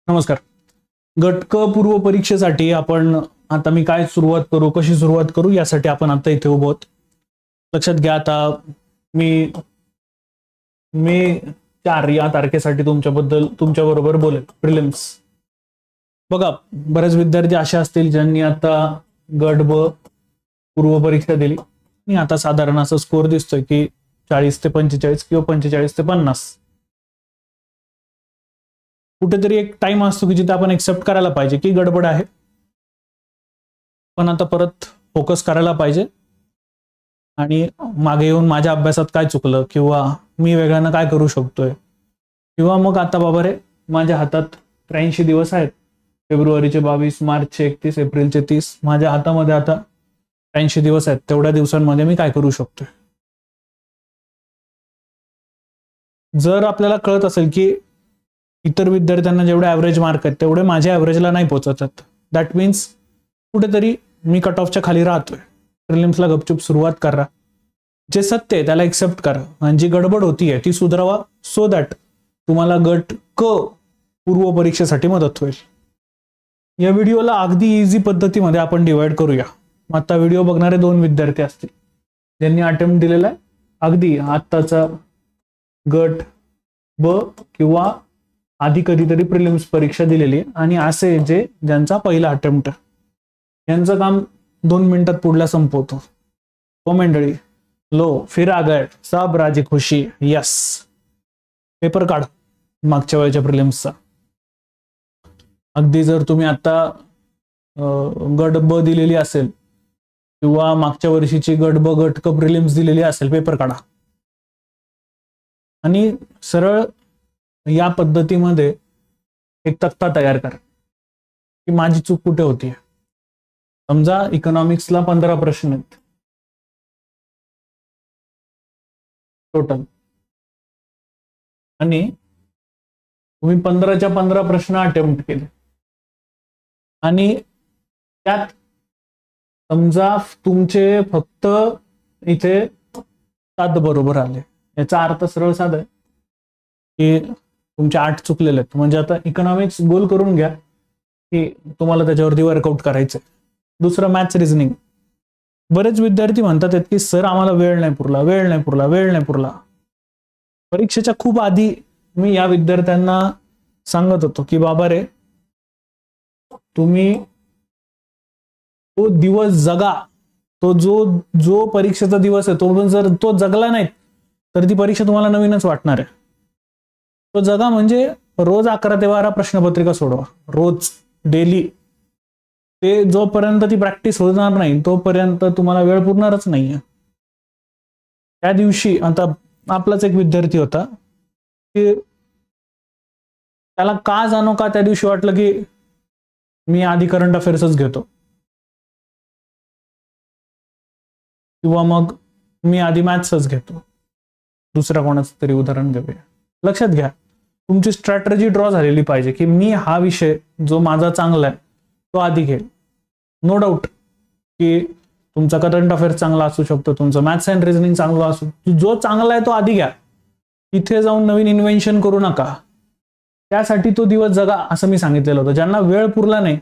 नमस्कार. गटक पूर्व परीक्षेसाठी आपण आता मी काय सुरुवात करू, कशी सुरुवात करू यासाठी आपण आता इथे उभो आहोत. लक्षात घ्या, आता मी मे 4 या तारखेसाठी तुमच्याबरोबर बोलेल. प्रिलिम्स बघा, बरेच विद्यार्थी असे असतील ज्यांनी आता गट ब पूर्व परीक्षा दिली आणि आता साधारण असं स्कोर दिसतोय की 40 ते 45 किंवा 45 ते 50. कुठेतरी एक टाइम असतो की जिथे आपण एक्सेप्ट करायला पाहिजे की गडबड आहे, पण आता परत फोकस करायला पाहिजे आणि मागे येऊन माझ्या अभ्यासात काय चुकलं किंवा मी वेगळ्यानं काय करू शकतोय, किंवा मग आता बाबा रे माझ्या हातात 83 दिवस आहेत. फेब्रुवारीचे 22, मार्चचे 31, एप्रिलचे 30. माझ्या हातामध्ये आता 83 दिवस आहेत. तेवढ्या दिवसांमध्ये मी काय करू शकतोय. जर आपल्याला कळत असेल की इतर विद्यार्थ्यांना जेवढे ॲव्हरेज मार्क आहेत तेवढे माझ्या ॲव्हरेजला नाही पोहोचत आहेत, दॅट मीन्स कुठेतरी मी कट ऑफच्या खाली राहतोय. प्रिलिम्सला गपचूप सुरुवात करा. जे सत्य आहे त्याला एक्सेप्ट करा आणि जी गडबड होतीये ती सुधारवा, सो दॅट तुम्हाला गट क पूर्व परीक्षेसाठी मदत होईल. या व्हिडिओला अगदी इझी पद्धतीमध्ये आपण डिवाइड करूया. आता व्हिडिओ बघणारे 2 विद्यार्थी असतील ज्यांनी अटेम्प्ट दिलेला आहे अगदी आत्ताचा गट ब किंवा आधी कधीतरी प्रिलिम्स परीक्षा दिलेली आणि असे ज्यांचा पहिला अटेम्प्ट, यांचं काम 2 मिनिटात पुढला संपवतो. हो मंडळी, लो फिर आ गए सब राजी खुशी. यस, पेपर काढ मागच्या वेळेच्या प्रिलिम्सचा. अगदी जर तुम्ही आता गट ब दिलेली असेल किंवा मागच्या वर्षीची गट ब गट क प्रिलिम्स दिलेली असेल, पेपर काढा आणि सरळ या पद्धतीमध्ये एक तक्ता तयार करा की माझी चूक कुठे होती. समजा इकॉनॉमिक्सला 15 प्रश्न आहेत टोटल आणि तुम्ही 15च्या 15 प्रश्न अटेम्प्ट केले आणि त्यात समजा तुमचे फक्त इथे 7 बरोबर आले. याचा अर्थ सरळ साधा आहे की तुमचे 8 चुकलेले आहेत. म्हणजे आता इकॉनॉमिक्स गोल करून घ्या की तुम्हाला त्याच्यावरती वर्कआउट करायचंय. दुसरं मॅथ्स रिझनिंग. बरेच विद्यार्थी म्हणतात की सर आम्हाला वेळ नाही पुरला. परीक्षेच्या खूप आधी मी या विद्यार्थ्यांना सांगत होतो की बाबा रे, तुम्ही तो दिवस जगा. तो जो परीक्षेचा दिवस आहे तो जर तो जगला नाही तर ती परीक्षा तुम्हाला नवीनच वाटणार आहे. तो जगा म्हणजे रोज 11 ते 12 प्रश्नपत्रिका सोडवा, रोज डेली. ते जोपर्यंत ती प्रॅक्टिस होणार नाही तोपर्यंत तुम्हाला वेळ पुरणारच नाहीये. त्या दिवशी आता आपलाच एक विद्यार्थी होता की त्याला का जाणो का त्या दिवशी वाटलं की मी आधी करंट अफेअर्सच घेतो किंवा मग मी आधी मॅथ्सच घेतो. दुसऱ्या कोणाचं तरी उदाहरण घेऊया. लक्षात घ्या, तुमची स्ट्रॅटेजी ड्रॉ झालेली पाहिजे की मी हा विषय जो माझा चांगला आहे तो आधी घेईल. नो डाऊट की तुमचा करंट अफेअर्स चांगला असू शकतो, तुमचं मॅथ्स अँड रिझनिंग चांगला असू, जो चांगला आहे तो आधी घ्या. इथे जाऊन नवीन इन्व्हेन्शन करू नका. त्यासाठी तो दिवस जगा असं मी सांगितलेलं होतं. ज्यांना वेळ पुरला नाही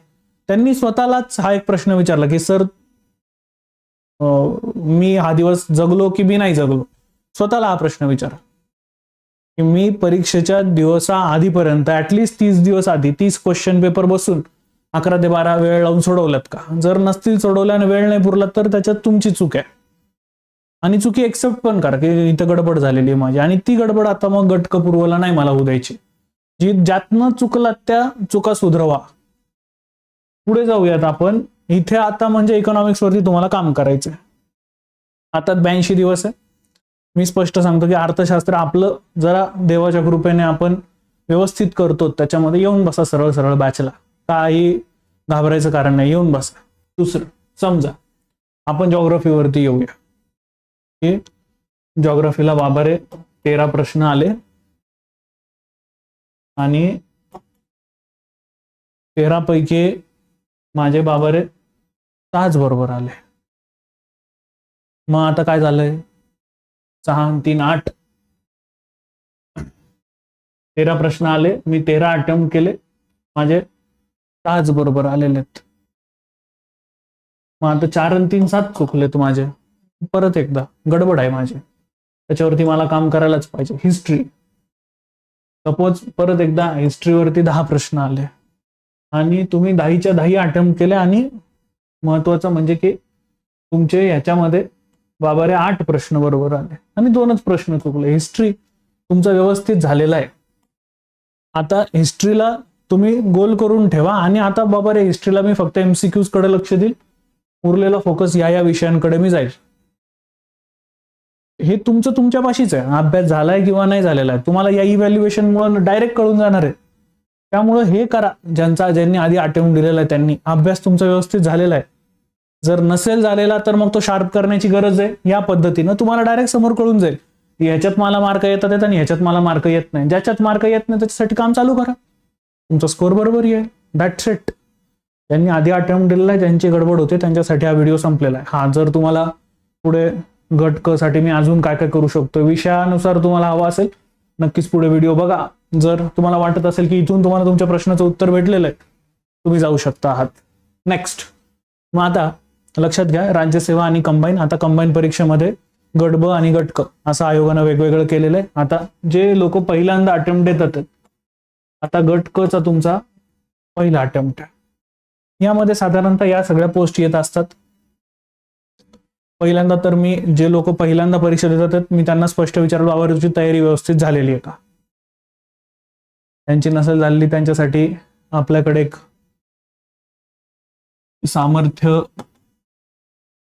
त्यांनी स्वतःलाच हा एक प्रश्न विचारला की सर मी हा दिवस जगलो की मी नाही जगलो. स्वतःला हा प्रश्न विचारा की मी परीक्षेच्या दिवसा आधीपर्यंत ऍटलिस्ट 30 दिवस आधी 30 क्वेश्चन पेपर बसून 11 ते 12 वेळ लावून सोडवल्यात का. जर नसतील सोडवल्या आणि वेळ नाही पुरला तर त्याच्यात तुमची चूक आहे आणि चुकी एक्सेप्ट पण करा की इथं गडबड झालेली आहे माझी आणि ती गडबड आता मग गटक पूर्वला नाही मला होऊ द्यायची. ज्यातनं चुकलात त्या चुका सुधरवा. पुढे जाऊयात आपण. इथे आता म्हणजे इकॉनॉमिक्स वरती तुम्हाला काम करायचंय. आता 82 दिवस आहे. मी स्पष्ट सांगतो की अर्थशास्त्र आपलं जरा देवाच्या कृपेने आपण व्यवस्थित करतो, त्याच्यामध्ये येऊन बसा सरळ सरळ बॅचला. काही घाबरायचं कारण नाही, येऊन बसा. दुसरं समजा आपण जॉग्राफीवरती येऊया की जॉग्राफीला बाबा रे 13 प्रश्न आले आणि 13 पैकी माझे बाबा रे 6 बरोबर आले. मग आता काय झालंय, 6 आणि 3 8. 13 प्रश्न आले, मी 13 अटेम्प्ट केले माझे 6 बरोबर आलेले आहेत. मग आता 4 आणि 3 7 चुकलेत माझे. परत एकदा गडबड आहे माझी, त्याच्यावरती मला काम करायलाच पाहिजे. हिस्ट्री, सपोज परत एकदा हिस्ट्रीवरती 10 प्रश्न आले आणि तुम्ही 10च्या 10 अटेम्प्ट केले आणि महत्वाचं म्हणजे की तुमचे याच्यामध्ये बाबारे 8 प्रश्न बरोबर आले आणि 2च प्रश्न चुकले. हिस्ट्री तुमचा व्यवस्थित झालेला आहे. आता हिस्ट्रीला तुम्ही गोल करून ठेवा आणि आता बाबारे हिस्ट्रीला मी फक्त MCQs कडे लक्ष देईल, उरलेला फोकस या विषयांकडे मी जाईल. हे तुमचं तुमच्यापाशीच आहे. अभ्यास झालाय किंवा नाही झालेला आहे तुम्हाला या इव्हॅल्युएशन मुळे डायरेक्ट कळून जाणार आहे. त्यामुळे हे करा. ज्यांनी आधी अटेम्प्ट दिलेला आहे त्यांनी अभ्यास तुमचा व्यवस्थित झालेला आहे. जर नसेल झालेला तर मग तो शार्प करण्याची गरज आहे. या पद्धतीनं तुम्हाला डायरेक्ट समोर कळून जाईल ह्याच्यात मला मार्क येतात आणि ह्याच्यात मला मार्क येत नाही. ज्याच्यात मार्क येत नाही त्याच्यासाठी काम चालू करा, तुमचा स्कोर बरोबर येईल. That's it. ज्यांनी आधी अटेम्प्ट दिलेला आहे ज्यांची गडबड होते त्यांच्यासाठी हा व्हिडिओ संपलेला आहे. हा, जर तुम्हाला पुढे गट क साठी मी अजून काय काय करू शकतो विषयानुसार तुम्हाला हवा असेल नक्कीच पुढे व्हिडिओ बघा. जर तुम्हाला वाटत असेल की इथून तुम्हाला तुमच्या प्रश्नाचं उत्तर भेटलेलं आहे तुम्ही जाऊ शकता आहात. नेक्स्ट, मग आता लक्षात घ्या राज्यसेवा आणि कंबाईन. आता कंबाईन परीक्षेमध्ये गट ब आणि गट क असं आयोगानं वेगवेगळं केलेलं आहे. आता जे लोक पहिल्यांदा अटेम्प्ट देतात आता गट क चा तुमचा पहिला अटेम्प्ट आहे. यामध्ये साधारणतः या सगळ्या पोस्ट येत असतात. पहिल्यांदा तर मी जे लोक पहिल्यांदा परीक्षा देतात मी त्यांना स्पष्ट विचारलो आवरची तयारी व्यवस्थित झालेली आहे का. त्यांची नसेल झालेली त्यांच्यासाठी आपल्याकडे एक सामर्थ्य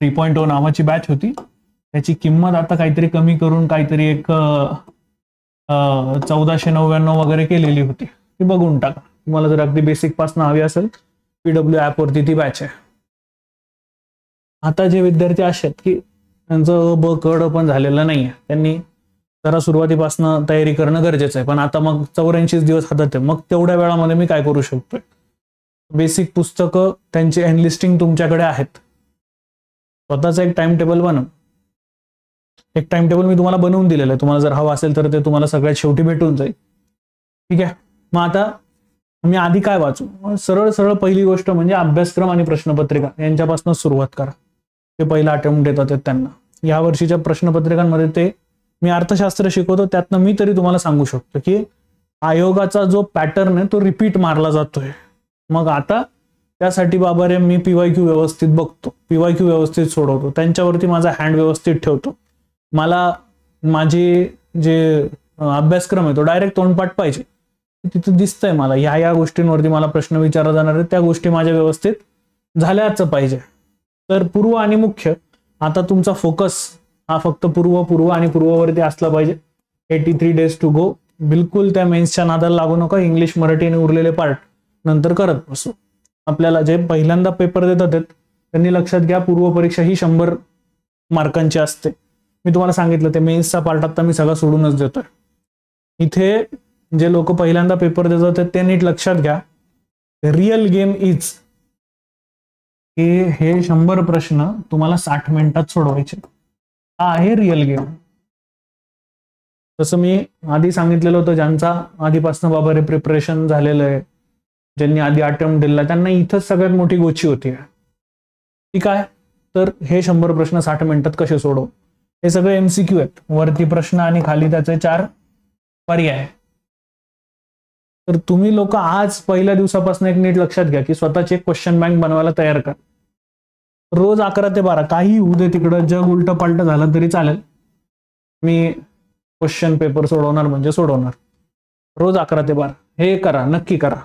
3.0 नावाची बॅच होती. त्याची किंमत आता काहीतरी कमी करून काहीतरी एक 1499 वगैरे केलेली होती. ती बघून टाका. तुम्हाला जर अगदी बेसिक पासून हवी असेल PW ऍप वरती ती बॅच आहे. आता जे विद्यार्थी असे आहेत की त्यांचं ब कड पण झालेलं नाहीये त्यांनी जरा सुरुवातीपासून तयारी करणं गरजेचं आहे. पण आता मग 84 दिवस हातात आहे. मग तेवढ्या वेळामध्ये मी काय करू शकतोय. बेसिक पुस्तकं त्यांची एनलिस्टिंग तुमच्याकडे आहेत. स्वतःचा एक टाइम टेबल बनव. एक टाइम टेबल मी तुम्हाला बनवून दिलेलं आहे. तुम्हाला जर हवं असेल तर ते तुम्हाला सगळ्यात शेवटी भेटून जाईल. ठीक आहे. मग आता मी आधी काय वाचू. सरळ सरळ पहिली गोष्ट म्हणजे अभ्यासक्रम आणि प्रश्नपत्रिका यांच्यापासून सुरुवात करा. ते पहिला अटेम्प्ट देतात त्यांना. या वर्षीच्या प्रश्नपत्रिकांमध्ये ते मी अर्थशास्त्र शिकवतो त्यातनं मी तरी तुम्हाला सांगू शकतो की आयोगाचा जो पॅटर्न आहे तो रिपीट मारला जातोय. मग आता त्यासाठी बाबा रे मी PYQ व्यवस्थित बघतो, PYQ व्यवस्थित सोडवतो, त्यांच्यावरती माझा हँड व्यवस्थित ठेवतो. मला माझे जे अभ्यासक्रम आहे तो डायरेक्ट तोंडपाठ पाहिजे. तिथं दिसतंय मला या गोष्टींवरती मला प्रश्न विचारला जाणार आहे त्या गोष्टी माझ्या व्यवस्थित झाल्याच पाहिजे. तर पूर्व आणि मुख्य आता तुमचा फोकस हा फक्त पूर्व आणि पूर्ववरती असला पाहिजे. 83 days to go. बिलकुल त्या मेन्सच्या नादाला लागू नका. इंग्लिश मराठी आणि उरलेले पार्ट नंतर करत बसू. आपल्याला जे पहिल्यांदा पेपर देतात त्यांनी लक्षात घ्या पूर्व परीक्षा ही 100 मार्कांची असते. मी तुम्हाला सांगितलं ते मेन्सचा पार्ट आता मी सगळा सोडूनच देतोय. इथे जे लोक पहिल्यांदा पेपर देतात ते नीट लक्षात घ्या. रिअल गेम इज की हे 100 प्रश्न तुम्हाला 60 मिनिटात सोडवायचे. हा आहे रिअल गेम. तसं मी आधी सांगितलेलं होतं ज्यांचा आधीपासून बाबा रे प्रिपरेशन झालेलं आहे ज्यांनी आधी अटेम्प्ट दिला त्यांना इथंच सगळ्यात मोठी गोची होती. ती काय तर हे 100 प्रश्न 60 मिनिटात कसे सोडव. हे सगळे MCQ आहेत. वरती प्रश्न आणि खाली त्याचे 4 पर्याय. तर तुम्ही लोक आज पहिल्या दिवसापासून एक नीट लक्षात घ्या की स्वतःची एक क्वेश्चन बँक बनवायला तयार करा. रोज 11 ते 12 काही होऊ दे तिकडं जग उलट पालट झालं तरी चालेल मी क्वेश्चन पेपर सोडवणार म्हणजे सोडवणार. रोज 11 ते 12 हे करा, नक्की करा.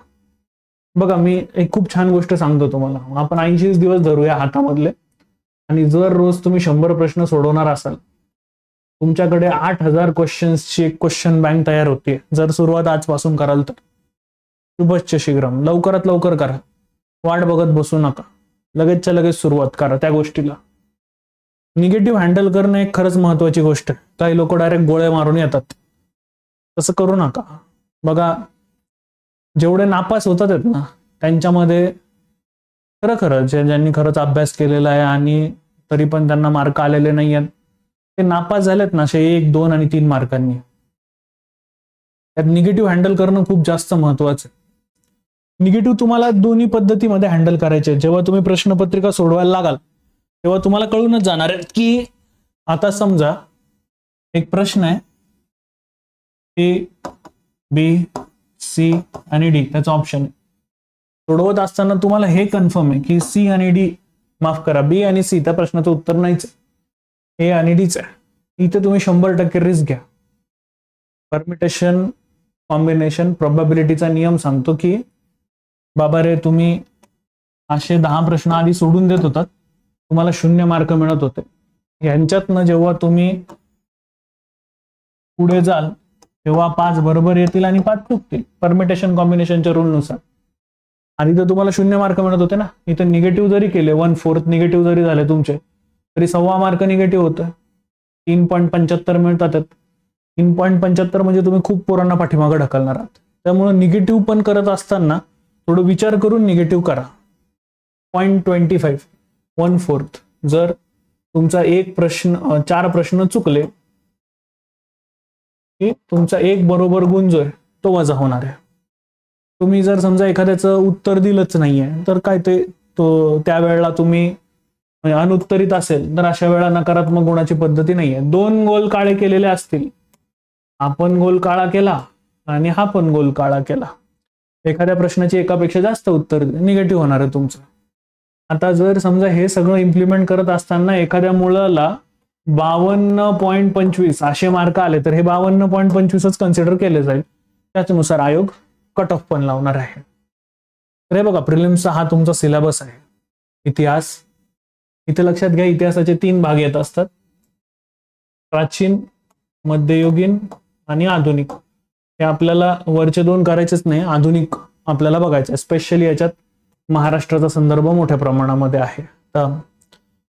बघा मी एक खूप छान गोष्ट सांगतो तुम्हाला. आपण 80 दिवस धरूया हातामधले आणि जर रोज तुम्ही 100 प्रश्न सोडवणार असाल तुमच्याकडे 8000 क्वेश्चन्सची एक क्वेश्चन बँक तयार होते. जर सुरुवात आजपासून कराल तर शुभच्च शीघ्रम. लवकरात लवकर करा. वाट बघत बसू नका. लगेचच्या लगेच सुरुवात करा त्या गोष्टीला. निगेटिव्ह हँडल करणं एक खरंच महत्वाची गोष्ट आहे. काही लोक डायरेक्ट गोळे मारून येतात. तसं करू नका. बघा जेवढे नापास होतात ना त्यांच्यामध्ये खरं ज्यांनी खरंच अभ्यास केलेला आहे आणि तरी पण त्यांना मार्क आलेले नाही आहेत ते नापास झालेत ना 1, 2 आणि 3 मार्कांनी. त्यात निगेटिव्ह हँडल करणं खूप जास्त महत्वाचं आहे. निगेटिव्ह तुम्हाला दोन्ही पद्धतीमध्ये हँडल करायचे. जेव्हा तुम्ही प्रश्नपत्रिका सोडवायला लागाल तेव्हा तुम्हाला कळूनच जाणार आहे की आता समजा एक प्रश्न आहे ए बी सी आणि डी, त्याचा ऑप्शन आहे. सोडवत असताना तुम्हाला हे कन्फर्म आहे की सी आणि डी, माफ करा, बी आणि सी त्या प्रश्नाचं उत्तर नाहीच आहे, ए आणि डीच आहे. इथे तुम्ही 100% रिस्क घ्या. परमिटेशन कॉम्बिनेशन प्रोबॅबिलिटीचा नियम सांगतो की बाबा रे, तुम्ही असे 10 प्रश्न आधी सोडून देत होतात, तुम्हाला 0 मार्क मिळत होते. यांच्यातनं जेव्हा तुम्ही पुढे जाल तेव्हा 5 बरोबर येतील आणि 5 चुकतील परमिटेशन कॉम्बिनेशनच्या रूल नुसार. आधी तर तुम्हाला 0 मार्क मिळत होते ना. इथे निगेटिव्ह जरी केले, 1/4 निगेटिव्ह जरी झाले तुमचे, तरी 1.25 मार्क निगेटिव्ह होतं. 3.75 मिळतात. 3.75 म्हणजे तुम्ही खूप पोरांना पाठीमागे ढकलणार आहात. त्यामुळे निगेटिव्ह पण करत असताना थोडं विचार करून निगेटिव्ह करा. 0.25 1/4. जर तुमचा 4 प्रश्न चुकले की तुमचा 1 बरोबर गुण जो आहे तो वजा होणार आहे. तुम्ही जर समजा एखाद्याचं उत्तर दिलंच नाहीये तर काय ते त्यावेळेला तुम्ही अनुत्तरित असेल तर अशा वेळा नकारात्मक गुणाची पद्धती नाहीये. 2 गोल काळे केलेले असतील, आपण गोल काळा केला आणि हा पण गोल काळा केला, एखाद्या प्रश्नाची एकापेक्षा जास्त उत्तर निगेटिव्ह होणार आहे तुमचं. आता जर समजा हे सगळं इम्प्लिमेंट करत असताना एखाद्या मुलाला 52.25 असे मार्क आले तर हे 52.25च कन्सिडर केले जाईल. त्याच्यानुसार आयोग कट ऑफ पण लावणार आहे. तर हे बघा, प्रिलिम्सचा हा तुमचा सिलेबस आहे. इतिहास, इथे लक्षात घ्या इतिहासाचे 3 भाग येत असतात, प्राचीन, मध्ययुगीन आणि आधुनिक. हे आपल्याला वरचे 2 करायचेच नाही, आधुनिक आपल्याला बघायचं. स्पेशली याच्यात महाराष्ट्राचा संदर्भ मोठ्या प्रमाणामध्ये आहे. तर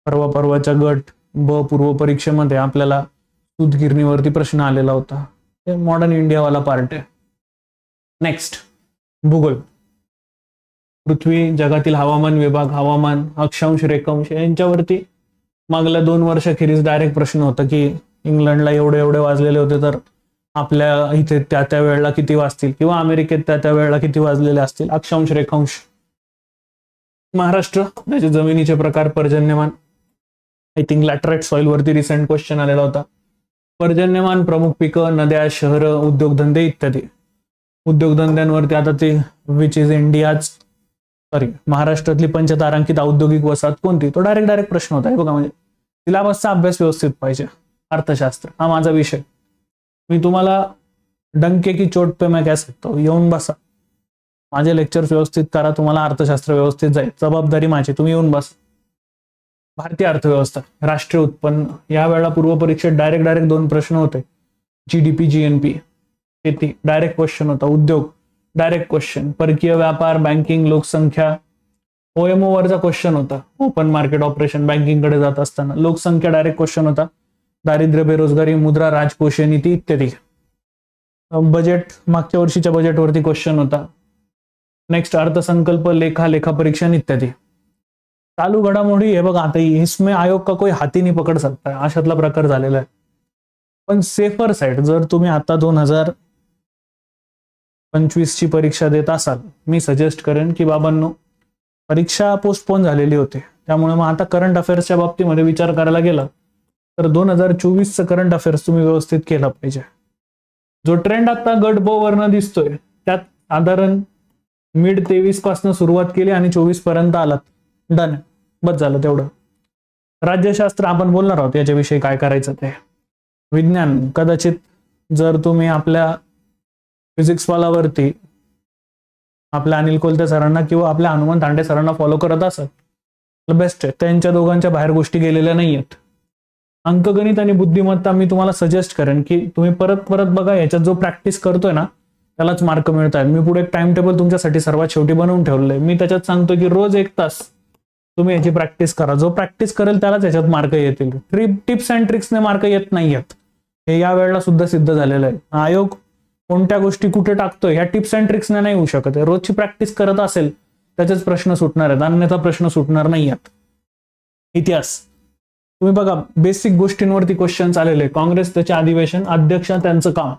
परवाच्या गट ब पूर्व परीक्षेमध्ये आपल्याला सूतगिरणीवरती प्रश्न आलेला होता. ते मॉडर्न इंडियावाला पार्ट आहे. नेक्स्ट, भूगोल. पृथ्वी, जगातील हवामान विभाग, हवामान, अक्षांश, रेखांश यांच्यावरती मागल्या 2 वर्षाखेरीज डायरेक्ट प्रश्न होता की इंग्लंडला एवढे वाजलेले होते तर आपल्या इथे त्या वेळेला किती वाजतील, किंवा अमेरिकेत त्या वेळेला किती वाजलेले असतील. अक्षांश, रेखांश. महाराष्ट्र, त्याचे जमिनीचे प्रकार, पर्जन्यमान. आय थिंक लॅटराइट सॉइल वरती रिसेंट क्वेश्चन आलेला होता. पर्जन्यमान, प्रमुख पिकं, नद्या, शहर, उद्योगधंदे इत्यादी. उद्योगधंद्यांवरती आता ते विच इज इंडियाज महाराष्ट्रातली पंचतारांकित औद्योगिक वसाहत कोणती, तो डायरेक्ट प्रश्न होता. बघा, म्हणजे सिलेबसचा अभ्यास व्यवस्थित पाहिजे. अर्थशास्त्र हा माझा विषय. मी तुम्हाला डंके की चोट पे मैं कह सकता हूं, येऊन बसा, माझे लेक्चर्स व्यवस्थित करा, तुम्हाला अर्थशास्त्र व्यवस्थित जाईल. जबाबदारी माझी, तुम्ही येऊन बसा. भारतीय अर्थव्यवस्था, राष्ट्रीय उत्पन्न, या वेळेला पूर्व परीक्षेत डायरेक्ट 2 प्रश्न होते. जीडीपी, जीएनपी, शेती डायरेक्ट क्वेश्चन होता. उद्योग डायरेक्ट क्वेश्चन. परकीय व्यापार, बँकिंग, लोकसंख्या. ओएमओ वरचा क्वेश्चन होता, ओपन मार्केट ऑपरेशन, बँकिंग कडे जात असताना. लोकसंख्या डायरेक्ट क्वेश्चन होता. दारिद्र्य, बेरोजगारी, मुद्रा, राजकोषीय नीती इत्यादी. बजेट, मागच्या वर्षीच्या बजेटवरती क्वेश्चन होता. नेक्स्ट, अर्थसंकल्प, लेखा परीक्षण इत्यादी. चालू घडामोडी, हे बघा, आता इसमें आयोग का कोई हाथी नहीं पकड़ सकता है, अशातला प्रकार झालेला आहे. पण सेफर साइड, जर तुम्ही आता 2025 ची परीक्षा देत असाल, मी सजेस्ट करेन की बाबांनो, परीक्षा पोस्टपोन झालेली होती, त्यामुळे मग आता करंट अफेअर्सच्या बाबतीमध्ये विचार करायला गेला तर 2024चं करंट अफेअर्स तुम्ही व्यवस्थित केला पाहिजे. जो ट्रेंड आता गट ब वरनं दिसतोय त्यात साधारण मिड 23 पासून सुरुवात केली आणि 24 पर्यंत आलात. डन, बस झालं तेवढं. राज्यशास्त्र आपण बोलणार आहोत, याच्याविषयी काय करायचं ते. विज्ञान, कदाचित जर तुम्ही आपल्या फिजिक्स वालावरती आपल्या अनिल कोलते सरांना किंवा आपल्या हनुमंत तांडे सरांना फॉलो करत असाल तर बेस्ट आहे. त्यांच्या दोघांच्या बाहेर गोष्टी गेलेल्या नाहीयेत. अंकगणित आणि बुद्धिमत्ता मी तुम्हाला सजेस्ट करेन की तुम्ही परत बघा, याच्यात जो प्रॅक्टिस करतोय ना त्यालाच मार्क मिळत आहेत. मी पुढे एक टाइम टेबल तुमच्यासाठी सर्वात शेवटी बनवून ठेवलंय. मी त्याच्यात सांगतो की रोज 1 तास तुम्ही याची प्रॅक्टिस करा. जो प्रॅक्टिस करेल त्यालाच याच्यात मार्क येतील. टिप्स अँड ट्रिक्सने मार्क येत नाहीयेत, हे या वेळेला सुद्धा सिद्ध झालेलं आहे. आयोग कोणत्या गोष्टी कुठे टाकतोय ह्या टिप्स अँड ट्रिक्सने नाही होऊ शकत. रोजची प्रॅक्टिस करत असेल त्याचेच प्रश्न सुटणार आहेत, अन्यथा प्रश्न सुटणार नाहीयेत. इतिहास, तुम्ही बघा, बेसिक गोष्टींवरती क्वेश्चन्स आलेले. काँग्रेस, त्याचे अधिवेशन, अध्यक्ष, त्यांचं काम.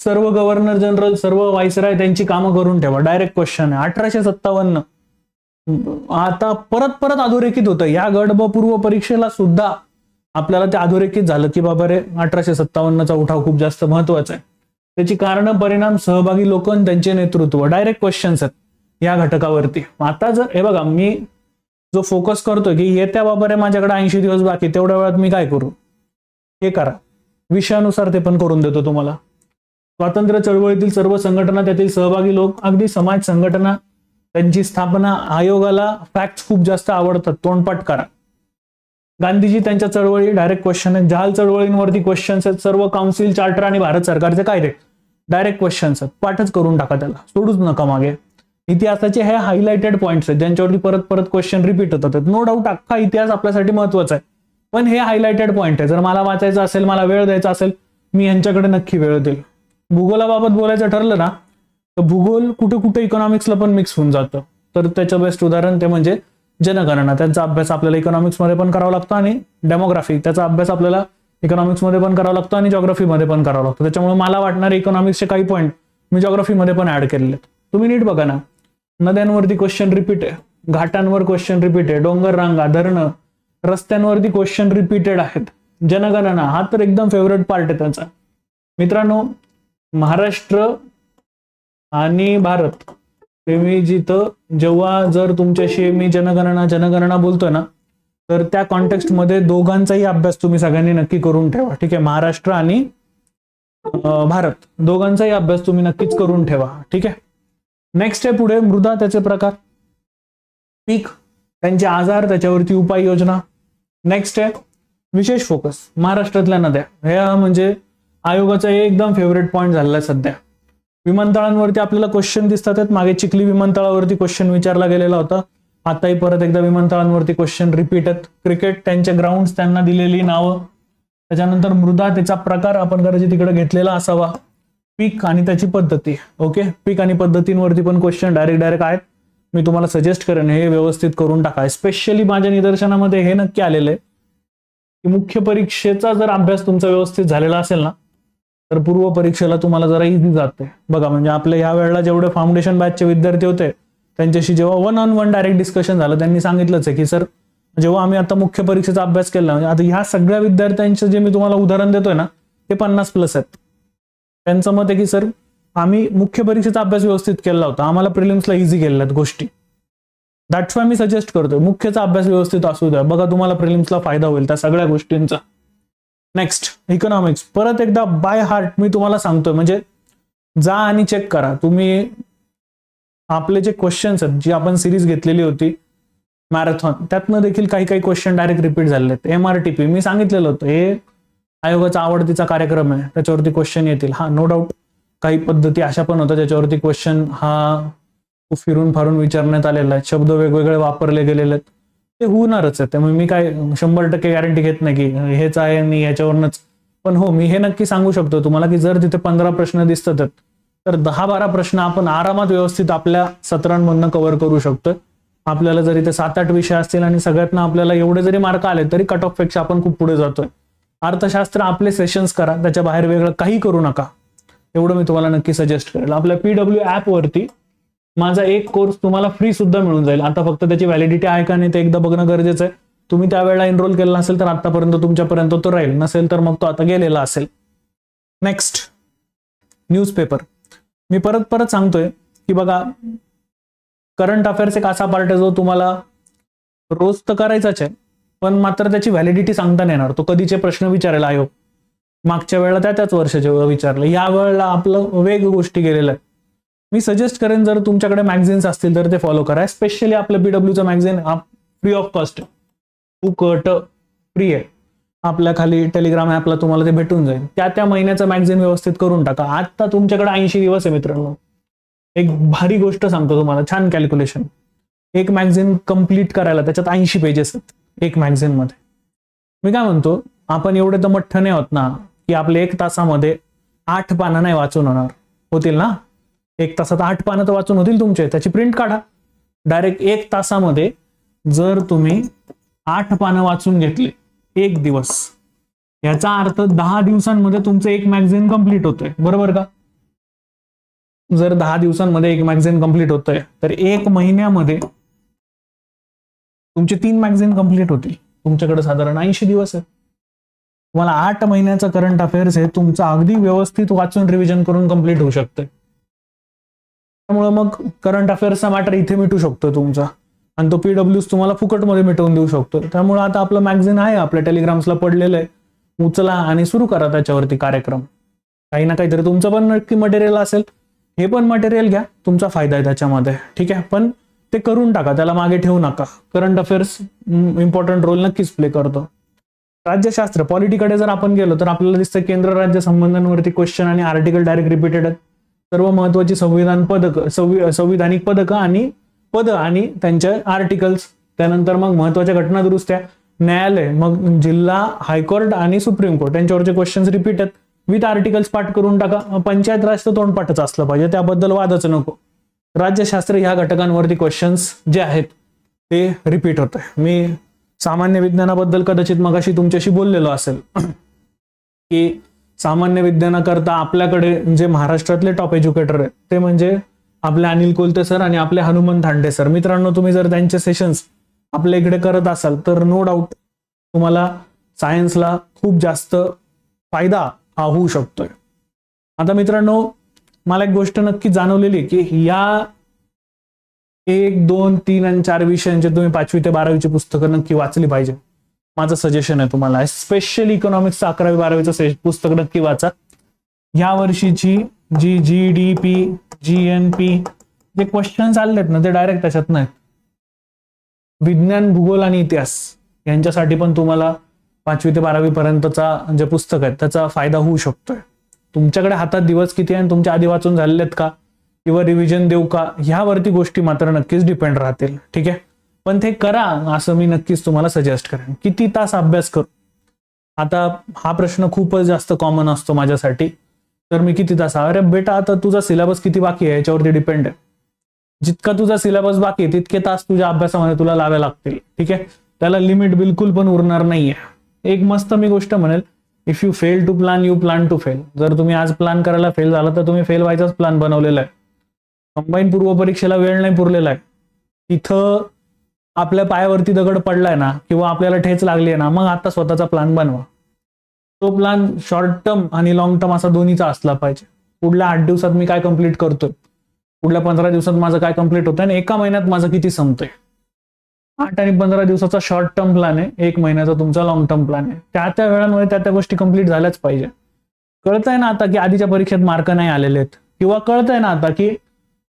सर्व गव्हर्नर जनरल, सर्व व्हाईसराय त्यांची कामं करून ठेवा. डायरेक्ट क्वेश्चन आहे. 1857 आता परत परत अधोरेखित होतं. या गट ब पूर्व परीक्षेला सुद्धा आपल्याला ते अधोरेखित झालं की बाबा रे 1857चा उठाव खूप जास्त महत्वाचा आहे. त्याची कारण, परिणाम, सहभागी लोक आणि त्यांचे नेतृत्व, डायरेक्ट क्वेश्चन्स आहेत या घटकावरती. आता जर हे बघा, मी जो फोकस करतोय की येत्या बाबा रे माझ्याकडे 80 दिवस बाकी, तेवढ्या वेळात मी काय करू, हे करा. विषयानुसार ते पण करून देतो तुम्हाला. स्वातंत्र्य चळवळीतील सर्व संघटना, त्यातील सहभागी लोक, अगदी समाज संघटना, त्यांची स्थापना, आयोगाला फॅक्ट्स खूप जास्त आवडतात, तोंडपाठ करा. गांधीजी, त्यांच्या चळवळी, डायरेक्ट क्वेश्चन आहेत. जहाल चळवळींवरती क्वेश्चन्स आहेत. सर्व काउन्सिल, चार्टर आणि भारत सरकारचे कायदे, डायरेक्ट क्वेश्चन्स आहेत. पाठच करून टाका, त्याला सोडूच नका मागे. इतिहासाचे हे हायलाइटेड पॉइंट्स आहेत ज्यांच्यावरती परत परत क्वेश्चन रिपीट होतात. नो डाऊट अख्खा इतिहास आपल्यासाठी महत्वाचा आहे, पण हे हायलाइटेड पॉइंट आहे. जर मला वाचायचं असेल, मला वेळ द्यायचा असेल, मी यांच्याकडे नक्की वेळ देईल. भूगोलाबाबत बोलायचं ठरलं ना, तर भूगोल कुठे कुठे इकॉनॉमिक्सला पण मिक्स होऊन जातं. तर त्याचं बेस्ट उदाहरण ते म्हणजे जनगणना. त्यांचा अभ्यास आपल्याला इकॉनॉमिक्समध्ये पण करावा लागतो, आणि डेमोग्राफी, त्याचा अभ्यास आपल्याला इकॉनॉमिक्समध्ये पण करावा लागतो आणि जॉग्राफीमध्ये पण करावा लागतो. त्याच्यामुळे मला वाटणारे इकॉनॉमिक्सचे काही पॉईंट मी जॉग्राफीमध्ये पण ऍड केलेले आहेत. तुम्ही नीट बघा ना, नद्यांवरती क्वेश्चन रिपीट आहे, घाटांवर क्वेश्चन रिपीट आहे, डोंगर रांगा, धरणं, रस्त्यांवरती क्वेश्चन रिपीटेड आहेत. जनगणना हा तर एकदम फेवरेट पार्ट आहे त्याचा. मित्रांनो, महाराष्ट्र आणि भारत, ते मी जिथं जेव्हा जर तुमच्याशी मी जनगणना बोलतोय ना, तर त्या कॉन्टेक्स्ट मध्ये दोघांचाही अभ्यास तुम्ही सगळ्यांनी नक्की करून ठेवा. ठीक आहे, महाराष्ट्र आणि भारत दोघांचाही अभ्यास तुम्ही नक्कीच करून ठेवा. ठीक आहे. नेक्स्ट आहे पुढे मृदा, त्याचे प्रकार, पीक, त्यांचे आजार, त्याच्यावरती उपाययोजना. नेक्स्ट आहे विशेष फोकस, महाराष्ट्रातल्या नद्या. हे म्हणजे आयोगाचा एकदम फेवरेट पॉइंट झालेला आहे सध्या. विमानतळांवरती आपल्याला क्वेश्चन दिसतात आहेत. मागे चिखली विमानतळावरती क्वेश्चन विचारला गेलेला होता, आताही परत एकदा विमानतळांवरती क्वेश्चन रिपीट आहेत. क्रिकेट, त्यांचे ग्राउंड, त्यांना दिलेली नावं. त्याच्यानंतर मृदा, त्याचा प्रकार आपण करायची तिकडे घेतलेला असावा. पीक आणि त्याची पद्धती. ओके, पीक आणि पद्धतींवरती पण क्वेश्चन डायरेक्ट आहेत. मी तुम्हाला सजेस्ट करेन हे व्यवस्थित करून टाका. स्पेशली माझ्या निदर्शनामध्ये हे नक्की आलेलं आहे की मुख्य परीक्षेचा जर अभ्यास तुमचा व्यवस्थित झालेला असेल ना, तर पूर्व परीक्षेला तुम्हाला जरा इझी जाते. बघा, म्हणजे आपल्या ह्या वेळेला जेवढे फाउंडेशन बॅचचे विद्यार्थी होते त्यांच्याशी जेव्हा 1-on-1 डायरेक्ट डिस्कशन झालं, त्यांनी सांगितलंच आहे की सर, जेव्हा आम्ही आता मुख्य परीक्षेचा अभ्यास केला, म्हणजे आता ह्या सगळ्या विद्यार्थ्यांचे जे मी तुम्हाला उदाहरण देतोय ना, ते 50+ आहेत. त्यांचं मत आहे की सर, आम्ही मुख्य परीक्षेचा अभ्यास व्यवस्थित केला होता, आम्हाला प्रिलिम्सला इझी केलेल्या आहेत गोष्टी. दॅट्स वाय मी सजेस्ट करतोय मुख्यचा अभ्यास व्यवस्थित असू द्या. बघा, तुम्हाला प्रिलिम्सला फायदा होईल त्या सगळ्या गोष्टींचा. नेक्स्ट इकॉनॉमिक्स, परत एकदा बाय हार्ट मी तुम्हाला सांगतोय, म्हणजे जा आणि चेक करा तुम्ही. आपले जे क्वेश्चन्स आहेत, जी आपण सिरीज घेतलेली होती मॅरेथॉन, त्यातनं देखील काही क्वेश्चन डायरेक्ट रिपीट झालेले आहेत. MRTP मी सांगितलेलं होतं, हे आयोगाचा आवडतीचा कार्यक्रम आहे, त्याच्यावरती क्वेश्चन येतील. हा, नो डाऊट काही पद्धती अशा पण होत्या ज्याच्यावरती क्वेश्चन हा फिरून फारून विचारण्यात आलेला आहे, शब्द वेगवेगळे वापरले गेलेले आहेत, ते होणारच आहे. त्यामुळे मी काय 100% गॅरंटी घेत नाही की हेच आहे आणि ह्याच्यावरच. पण हो, मी हे नक्की सांगू शकतो तुम्हाला की जर तिथे 15 प्रश्न दिसतात तर 10-12 प्रश्न आपण आरामात व्यवस्थित आपल्या सत्रांमधनं कव्हर करू शकतो. आपल्याला जर इथे 7-8 विषय असतील आणि सगळ्यातनं आपल्याला एवढे जरी मार्क आले तरी कट ऑफ पेक्षा आपण खूप पुढे जातोय. अर्थशास्त्र आपले सेशन्स करा, त्याच्या बाहेर वेगळं काही करू नका, एवढं मी तुम्हाला नक्की सजेस्ट करेल. आपल्या PW ऍप वरती माझा एक कोर्स तुम्हाला फ्री सुद्धा मिळून जाईल. आता फक्त त्याची व्हॅलिडिटी आहे का नाही ते एकदा बघणं गरजेचं आहे. तुम्ही त्यावेळेला एनरोल केला असेल तर आतापर्यंत तुमच्यापर्यंत तो राहील, नसेल तर मग तो आता गेलेला असेल. नेक्स्ट न्यूजपेपर, मी परत सांगतोय की बघा, करंट अफेअर्स एक असा पार्ट आहे जो तुम्हाला रोज तर करायचाच आहे, पण मात्र त्याची व्हॅलिडिटी सांगता नाही येणार. तो कधीचे प्रश्न विचारेल आयोग, मागच्या वेळेला त्याच वर्षाचे विचारलं, या वेळेला आपलं वेग गोष्टी गेलेल्या आहेत. मी सजेस्ट करेन जर तुमच्याकडे मॅगझिन्स असतील तर ते फॉलो करा. स्पेशली आपलं PWचं मॅगझिन हा फ्री ऑफ कॉस्ट आहे, फुकट फ्री आहे. आपल्या खाली टेलिग्राम ऍपला तुम्हाला ते भेटून जाईल. त्या महिन्याचं मॅगझिन व्यवस्थित करून टाका. आता तुमच्याकडे 80 दिवस आहे मित्रांनो. एक भारी गोष्ट सांगतो तुम्हाला, छान कॅल्क्युलेशन. एक मॅगझिन कम्प्लीट करायला त्याच्यात 80 पेजेस आहेत एक मॅगझिन मध्ये. मी काय म्हणतो, आपण एवढे तर मठ्ठ नाही होत ना की आपले 1 तासामध्ये 8 पानं नाही वाचून होतील ना. 1 तासात 8 पानं तर वाचून होतील तुमचे. त्याची प्रिंट काढा. डायरेक्ट 1 तासामध्ये जर तुम्ही 8 पानं वाचून घेतले 1 दिवस, याचा अर्थ 10 दिवसांमध्ये तुमचं एक मॅगझिन कम्प्लीट होतोय, बरोबर का. जर 10 दिवसांमध्ये एक मॅगझिन कंप्लीट होतंय तर 1 महिन्यामध्ये तुमचे 3 मॅगझिन कंप्लीट होतील. तुमच्याकडे साधारण 80 दिवस आहेत. तुम्हाला 8 महिन्याचा करंट अफेअर्स आहे तुमचा अगदी व्यवस्थित वाचून रिव्हिजन करून कंप्लीट होऊ शकतंय. त्यामुळे मग करंट अफेअर्सचा मॅटर इथे मिटू शकतो तुमचा, आणि तो पीडब्ल्यूस तुम्हाला फुकटमध्ये मिटवून देऊ शकतो. त्यामुळे आता आपलं मॅगझिन आहे आपल्या टेलिग्राम्सला पडलेलं आहे, उचला आणि सुरू करा त्याच्यावरती कार्यक्रम. काही ना काहीतरी तुमचं पण नक्की मटेरियल असेल, हे पण मटेरियल घ्या, तुमचा फायदा आहे त्याच्यामध्ये. ठीक आहे, पण ते करून टाका, त्याला मागे ठेवू नका. करंट अफेअर्स इम्पॉर्टंट रोल नक्कीच प्ले करतो. राज्यशास्त्र पॉलिटीकडे जर आपण गेलो तर आपल्याला दिसतं केंद्र राज्य संबंधांवरती क्वेश्चन आणि आर्टिकल डायरेक्ट रिपीटेड आहेत. सर्व महत्वाची संविधानिक पदकं आणि पद आणि त्यांच्या आर्टिकल्स, त्यानंतर मग महत्वाच्या घटना दुरुस्त्या, न्यायालय, मग जिल्हा हायकोर्ट आणि सुप्रीम कोर्ट यांच्यावरचे क्वेश्चन्स रिपीट आहेत विथ आर्टिकल्स पाठ करून टाका. पंचायत राज तर तोंडपाठच असलं पाहिजे, त्याबद्दल वादच नको. राज्यशास्त्र ह्या घटकांवरती क्वेश्चन्स जे आहेत ते रिपीट होत आहे. मी सामान्य विज्ञानाबद्दल कदाचित मगाशी तुमच्याशी बोललेलो असेल की सामान्य विज्ञानाकरता आपल्याकडे जे महाराष्ट्रातले टॉप एज्युकेटर आहेत ते म्हणजे आपले अनिल कोलते सर आणि आपले हनुमंत धांडे सर. मित्रांनो, तुम्ही जर त्यांचे सेशन्स आपल्या इकडे करत असाल तर नो डाऊट तुम्हाला सायन्सला खूप जास्त फायदा होऊ शकतोय. आता मित्रांनो, मला एक गोष्ट नक्की जाणवलेली की या 1, 2, 3 आणि 4 विषयांचे तुम्ही 5वी ते 12वीची पुस्तकं नक्की वाचली पाहिजे. माझं सजेशन आहे तुम्हाला, स्पेशली इकॉनॉमिक्सचं 11वी 12वीचं पुस्तक नक्की वाचा. या वर्षीची जी GDP GNP जे क्वेश्चन्स आलेत ना ते डायरेक्ट त्याच्यात नाहीत. विज्ञान, भूगोल आणि इतिहास यांच्यासाठी पण तुम्हाला 5वी ते 12वी पर्यंतचा जे पुस्तक आहे त्याचा फायदा होऊ शकतोय. तुमच्याकडे हातात दिवस किती आहे आणि तुमच्या आधी वाचून झालेत का किंवा रिव्हिजन देऊ का, ह्यावरती गोष्टी मात्र नक्कीच डिपेंड राहतील. ठीक आहे, पण ते करा असं मी नक्कीच तुम्हाला सजेस्ट करेन. किती तास अभ्यास करू, आता हा प्रश्न खूपच जास्त कॉमन असतो माझ्यासाठी. तर मी किती तास, अरे बेटा आता तुझा सिलेबस किती बाकी आहे याच्यावरती डिपेंड आहे. जितका तुझा सिलेबस बाकी आहे तितके तास तुझ्या अभ्यासामध्ये तुला लावावे लागतील. ठीक आहे, त्याला लिमिट बिलकुल पण उरणार नाहीये. एक मस्त मी गोष्ट म्हणेल, if you fail to plan you plan to fail. जर तुम्ही आज प्लॅन करायला फेल झाला तर तुम्ही फेल व्हायचाच प्लॅन बनवलेला आहे. कंबाईन पूर्व परीक्षेला वेळ नाही पुरलेला आहे, तिथं आपल्या पायावरती दगड पडलाय ना किंवा आपल्याला ठेच लागली आहे ना, मग आता स्वतःचा प्लॅन बनवा. तो प्लॅन शॉर्ट टर्म आणि लॉंग टर्म असा दोन्हीचा असला पाहिजे. पुढल्या 8 दिवसात मी काय कंप्लीट करतोय, पुढल्या 15 दिवसात माझं काय कंप्लीट होतंय आणि एका महिन्यात माझं किती संपतंय. 8 आणि 15 दिवसाचा शॉर्ट टर्म प्लॅन आहे, 1 महिन्याचा तुमचा लॉंग टर्म प्लॅन आहे. त्या वेळांमध्ये त्या गोष्टी कंप्लीट झाल्याच पाहिजे. कळतंय ना आता की आधीच्या परीक्षेत मार्क नाही आलेले आहेत, किंवा कळतंय ना आता की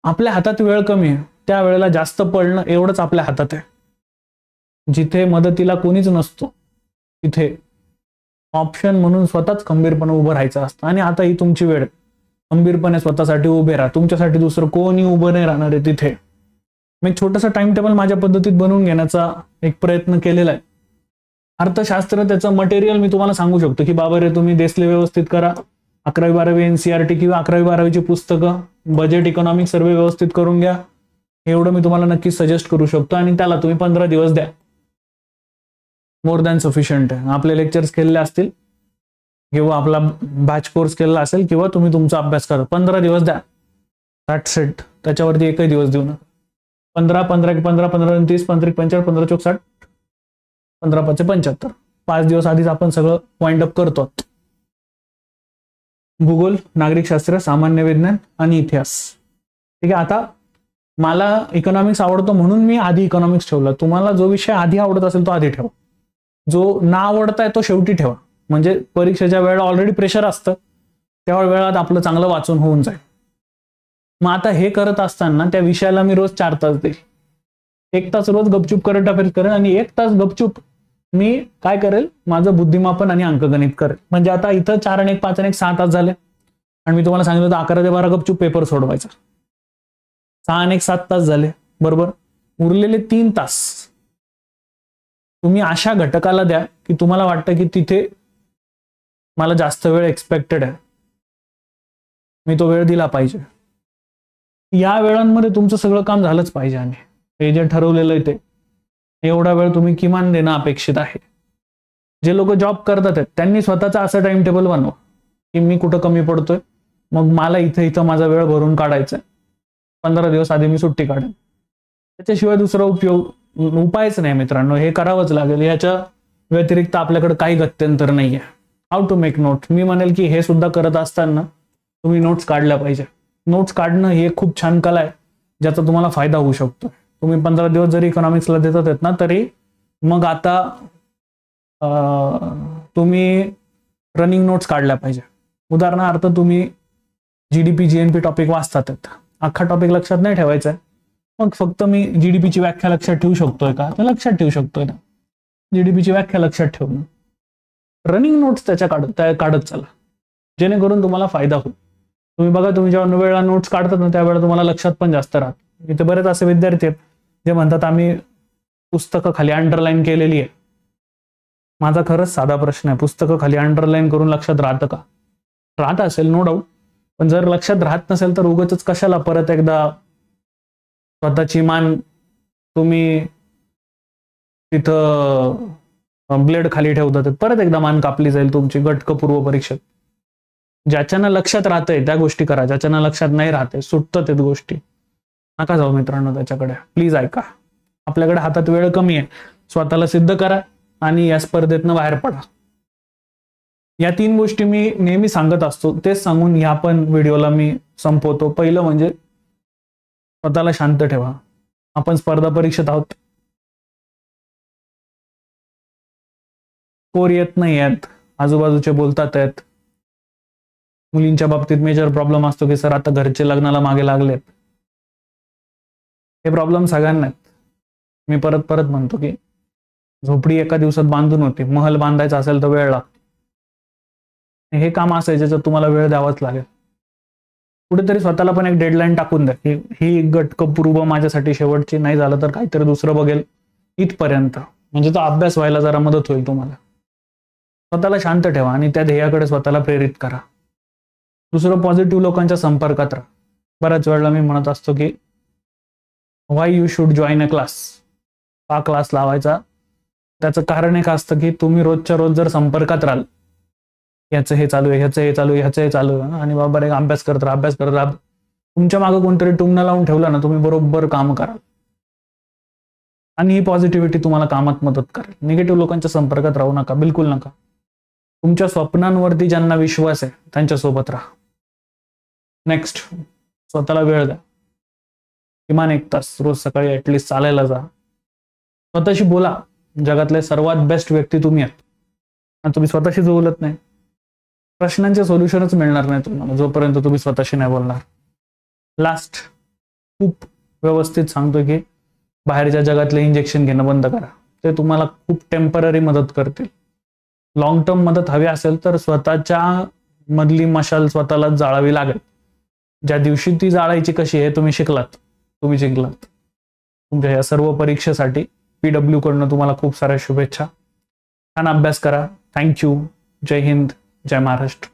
आपल्या हातात वेळ कमी आहे, त्या वेळेला जास्त पडणं एवढंच आपल्या हातात आहे. जिथे मदतीला कोणीच नसतो तिथे ऑप्शन म्हणून स्वतःच खंबीरपणे उभं राहायचं असतं. आणि आता ही तुमची वेळ, खंबीरपणे स्वतःसाठी उभे राहा. तुमच्यासाठी दुसरं कोणी उभं नाही राहणार आहे तिथे. मी छोटंसं टाइम टेबल माझ्या पद्धतीत बनवून घेण्याचा एक प्रयत्न केलेला आहे. अर्थशास्त्र त्याचं मटेरियल मी तुम्हाला सांगू शकतो की बाबा रे तुम्ही देसले व्यवस्थित करा, 11वी 12वी NCERT किंवा 11वी 12वीची पुस्तकं, बजेट, इकॉनॉमिक सर्व व्यवस्थित करून घ्या. एवढं मी तुम्हाला नक्की सजेस्ट करू शकतो आणि त्याला तुम्ही 15 दिवस द्या, मोर दॅन सफिशियंट आहे. आपले लेक्चर्स केलेले असतील किंवा आपला बॅच कोर्स केलेला असेल किंवा तुम्ही तुमचा अभ्यास करा, 15 दिवस द्या, दॅट्स इट. त्याच्यावरती एकही दिवस देऊ नका. 15 15 15 15 30 15 45 15 चौक 60 15 5 75 5 दिवस आधीच आपण सगळं वाइंड अप करतो. भूगोल, नागरिकशास्त्र, सामान्य विज्ञान आणि इतिहास. ठीक आहे, आता मला इकॉनॉमिक्स आवडतो म्हणून मी आधी इकॉनॉमिक्स ठेवला. तुम्हाला जो विषय आधी आवडत असेल तो आधी ठेवा, जो ना आवडताय तो शेवटी ठेवा. म्हणजे परीक्षेच्या वेळेला ऑलरेडी प्रेशर असतं, तेवढ्या वेळात आपलं चांगलं वाचून होऊन जाईल. मग आता हे करत असताना त्या विषयाला मी रोज 4 तास देईल. 1 तास रोज गपचूप करंट अफेअर्स करेन आणि 1 तास गपचूप मी काय करेल, माझं बुद्धिमापन आणि अंकगणित करेल. म्हणजे आता इथं 4 आणि 1 5 आणि 1 6 तास झाले आणि मी तुम्हाला सांगितलं होतं 11 ते 12 गपचूप पेपर सोडवायचा. 6 आणि 1 7 तास झाले बरोबर. उरलेले 3 तास तुम्ही अशा घटकाला द्या की तुम्हाला वाटतं की तिथे मला जास्त वेळ एक्सपेक्टेड आहे, मी तो वेळ दिला पाहिजे. या वेळांमध्ये तुमचं सगळं काम झालंच पाहिजे आणि हे जे ठरवलेलं आहे ते एवढा वेळ तुम्ही किमान देणं अपेक्षित आहे. जे लोक जॉब करतात आहेत त्यांनी स्वतःचा असं टाइम टेबल बनवा की मी कुठं कमी पडतोय, मग मला इथे इथं माझा वेळ भरून काढायचा आहे, 15 दिवस आधी मी सुट्टी काढेन. त्याच्याशिवाय दुसरा उपायच नाही मित्रांनो, हे करावंच लागेल. याच्या व्यतिरिक्त आपल्याकडे काही गत्यंतर नाहीये. हाऊ टू मेक नोट्स, मी म्हणेल की हे सुद्धा करत असताना तुम्ही नोट्स काढल्या पाहिजे. नोट्स काढणं ही एक खूप छान कला आहे, ज्याचा तुम्हाला फायदा होऊ शकतो. तुम्ही 15 दिवस जरी इकॉनॉमिक्सला देतात आहेत ना, तरी मग आता तुम्ही रनिंग नोट्स काढल्या पाहिजे. उदाहरणार्थ तुम्ही जीडीपी जीएनपी टॉपिक वाचतात आहेत, अख्खा टॉपिक लक्षात नाही ठेवायचा आहे, मग फक्त मी जीडीपीची व्याख्या लक्षात ठेवू शकतोय का, तर लक्षात ठेवू शकतोय ना. जीडीपीची व्याख्या लक्षात ठेवणं, रनिंग नोट्स त्याच्या काढत चला, जेणेकरून तुम्हाला फायदा होईल. तुम्ही बघा, तुम्ही जेव्हा वेळेला नोट्स काढतात ना, त्यावेळेला तुम्हाला लक्षात पण जास्त राहत. इथे बरेच असे विद्यार्थी आहेत जे म्हणतात आम्ही पुस्तकं खाली अंडरलाईन केलेली आहे. माझा खरंच साधा प्रश्न आहे, पुस्तकं खाली अंडरलाईन करून लक्षात राहतं का? राहत असेल नो डाऊट, पण जर लक्षात राहत नसेल तर उगाचच कशाला परत एकदा स्वतःची मान तुम्ही तिथं ब्लेड खाली ठेवतात, परत एकदा मान कापली जाईल तुमची गटक पूर्व परीक्षेत. ज्याच्यानं लक्षात राहतंय त्या गोष्टी करा, ज्याच्यानं लक्षात नाही राहते सुटतात त्या गोष्टी, नका जाऊ मित्रांनो त्याच्याकडे. प्लीज ऐका, आपल्याकडे हातात वेळ कमी आहे, स्वतःला सिद्ध करा आणि या स्पर्धेतनं बाहेर पडा. या 3 गोष्टी मी नेहमी सांगत असतो, तेच सांगून ह्या पण व्हिडिओला मी संपवतो. पहिलं म्हणजे स्वतःला शांत ठेवा. आपण स्पर्धा परीक्षेत आहोत, स्कोर येत नाही आहेत, आजूबाजूचे बोलतात आहेत. मुलींच्या बाबतीत मेजर प्रॉब्लेम असतो की सर आता घरचे लग्नाला मागे लागलेत. हे प्रॉब्लेम सगळ्यांना आहेत. मी परत परत म्हणतो की झोपडी एका दिवसात बांधून होते, महल बांधायचा असेल तर वेळ लागतो. हे काम असं आहे ज्याच्यात तुम्हाला वेळ द्यावाच लागेल. कुठेतरी स्वतःला पण एक डेडलाईन टाकून द्या की ही गटक पूर्व माझ्यासाठी शेवटची, नाही झालं तर काहीतरी दुसरं बघेल इथपर्यंत, म्हणजे तो अभ्यास व्हायला जरा मदत होईल तुम्हाला. स्वतःला शांत ठेवा आणि त्या ध्येयाकडे स्वतःला प्रेरित करा. दुसरं, पॉझिटिव्ह लोकांच्या संपर्कात राहा. बऱ्याच वेळेला मी म्हणत असतो की why you should join a class, हा क्लास लावायचा. त्याचं कारण एक असतं की तुम्ही रोजच्या रोज जर संपर्कात राहाल, ह्याचं हे चालू आहे, ह्याचं हे चालू आहे, ह्याचं हे चालू आहे, आणि बाबा एक अभ्यास करत राहा, तुमच्या मागे कोणतरी टुंगणं लावून ठेवलं ना, तुम्ही बरोबर काम कराल आणि ही पॉझिटिव्हिटी तुम्हाला कामात मदत करेल. निगेटिव्ह लोकांच्या संपर्कात राहू नका, बिलकुल नका. तुमच्या स्वप्नांवरती ज्यांना विश्वास आहे त्यांच्यासोबत राहा. नेक्स्ट, स्वतःला वेळ द्या. किमान 1 तास रोज सकाळी ऍटलिस्ट चालायला जा. स्वतःशी बोला. जगातले सर्वात बेस्ट व्यक्ती तुम्ही आहात आणि तुम्ही स्वतःशीच बोलत नाही, प्रश्नांचे सोल्युशनच मिळणार नाही तुम्हाला जोपर्यंत तुम्ही स्वतःशी नाही बोलणार. लास्ट, खूप व्यवस्थित सांगतोय की बाहेरच्या जगातले इंजेक्शन घेणं बंद करा. ते तुम्हाला खूप टेम्पररी मदत करतील. लॉंग टर्म मदत हवी असेल तर स्वतःच्या मधली मशाल स्वतःला जाळावी लागेल. ज्या दिवशी ती जाळायची कशी हे तुम्ही शिकलात. तुमच्या या सर्व परीक्षेसाठी PW कडून तुम्हाला खूप साऱ्या शुभेच्छा. छान अभ्यास करा. थँक्यू. जय हिंद, जय महाराष्ट्र.